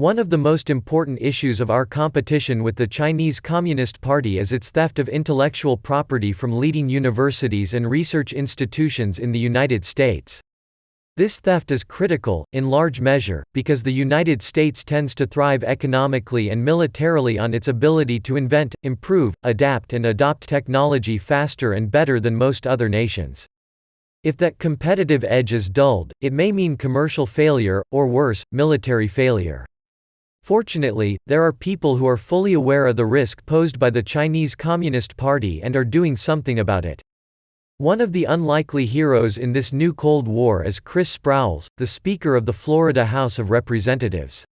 One of the most important issues of our competition with the Chinese Communist Party is its theft of intellectual property from leading universities and research institutions in the United States. This theft is critical, in large measure, because the United States tends to thrive economically and militarily on its ability to invent, improve, adapt and adopt technology faster and better than most other nations. If that competitive edge is dulled, it may mean commercial failure, or worse, military failure. Fortunately, there are people who are fully aware of the risk posed by the Chinese Communist Party and are doing something about it. One of the unlikely heroes in this new Cold War is Chris Sprowls, the Speaker of the Florida House of Representatives.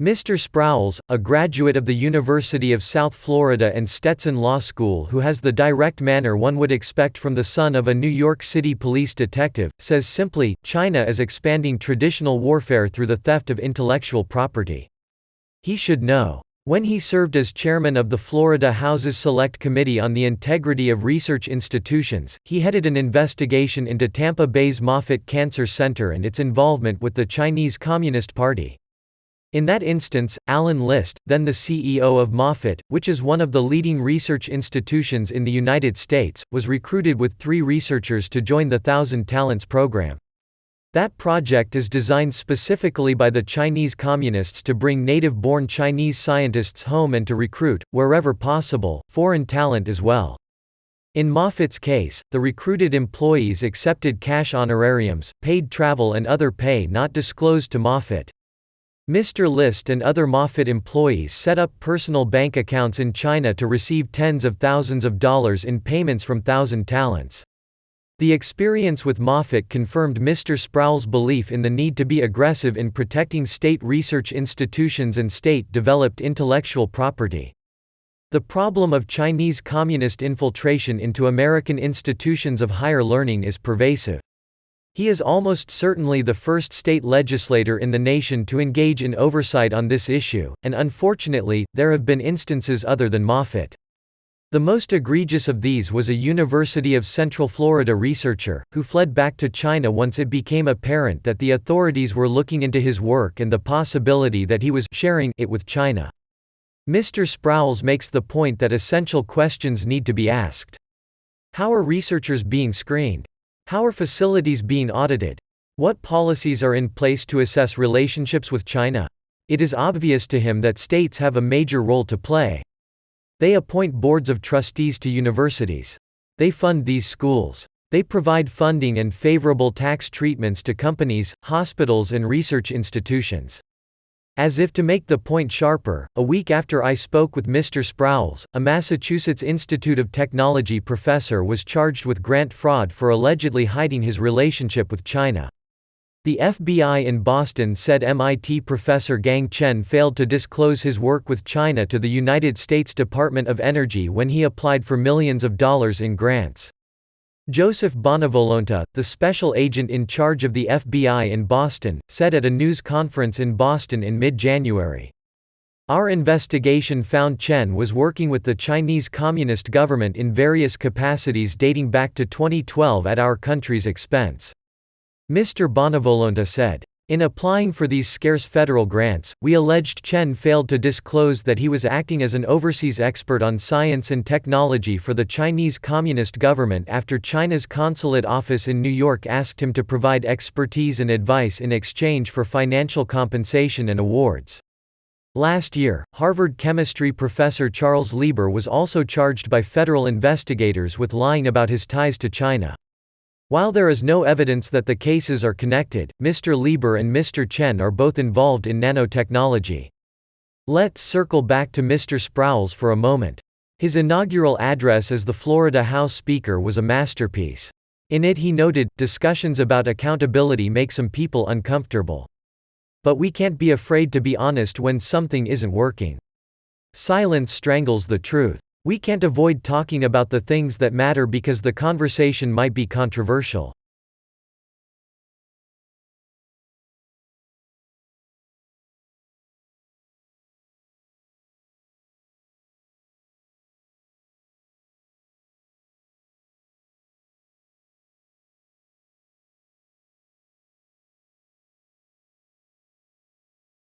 Mr. Sprowls, a graduate of the University of South Florida and Stetson Law School who has the direct manner one would expect from the son of a New York City police detective, says simply, China is expanding traditional warfare through the theft of intellectual property. He should know. When he served as chairman of the Florida House's Select Committee on the Integrity of Research Institutions, he headed an investigation into Tampa Bay's Moffitt Cancer Center and its involvement with the Chinese Communist Party. In that instance, Alan List, then the CEO of Moffitt, which is one of the leading research institutions in the United States, was recruited with 3 researchers to join the 1,000 Talents program. That project is designed specifically by the Chinese Communists to bring native-born Chinese scientists home and to recruit, wherever possible, foreign talent as well. In Moffitt's case, the recruited employees accepted cash honorariums, paid travel and other pay not disclosed to Moffitt. Mr. List and other Moffitt employees set up personal bank accounts in China to receive tens of thousands of dollars in payments from 1,000 Talents. The experience with Moffitt confirmed Mr. Sprowls' belief in the need to be aggressive in protecting state research institutions and state-developed intellectual property. The problem of Chinese communist infiltration into American institutions of higher learning is pervasive. He is almost certainly the first state legislator in the nation to engage in oversight on this issue, and unfortunately, there have been instances other than Moffitt. The most egregious of these was a University of Central Florida researcher, who fled back to China once it became apparent that the authorities were looking into his work and the possibility that he was sharing it with China. Mr. Sprowls makes the point that essential questions need to be asked. How are researchers being screened? How are facilities being audited? What policies are in place to assess relationships with China? It is obvious to him that states have a major role to play. They appoint boards of trustees to universities. They fund these schools. They provide funding and favorable tax treatments to companies, hospitals and research institutions. As if to make the point sharper, a week after I spoke with Mr. Sprowls, a Massachusetts Institute of Technology professor was charged with grant fraud for allegedly hiding his relationship with China. The FBI in Boston said MIT professor Gang Chen failed to disclose his work with China to the United States Department of Energy when he applied for millions of dollars in grants. Joseph Bonavolonta, the special agent in charge of the FBI in Boston, said at a news conference in Boston in mid-January, "Our investigation found Chen was working with the Chinese Communist government in various capacities dating back to 2012 at our country's expense." Mr. Bonavolonta said, "In applying for these scarce federal grants, we alleged Chen failed to disclose that he was acting as an overseas expert on science and technology for the Chinese Communist government after China's consulate office in New York asked him to provide expertise and advice in exchange for financial compensation and awards." Last year, Harvard chemistry professor Charles Lieber was also charged by federal investigators with lying about his ties to China. While there is no evidence that the cases are connected, Mr. Lieber and Mr. Chen are both involved in nanotechnology. Let's circle back to Mr. Sprowls for a moment. His inaugural address as the Florida House Speaker was a masterpiece. In it he noted, discussions about accountability make some people uncomfortable. But we can't be afraid to be honest when something isn't working. Silence strangles the truth. We can't avoid talking about the things that matter because the conversation might be controversial.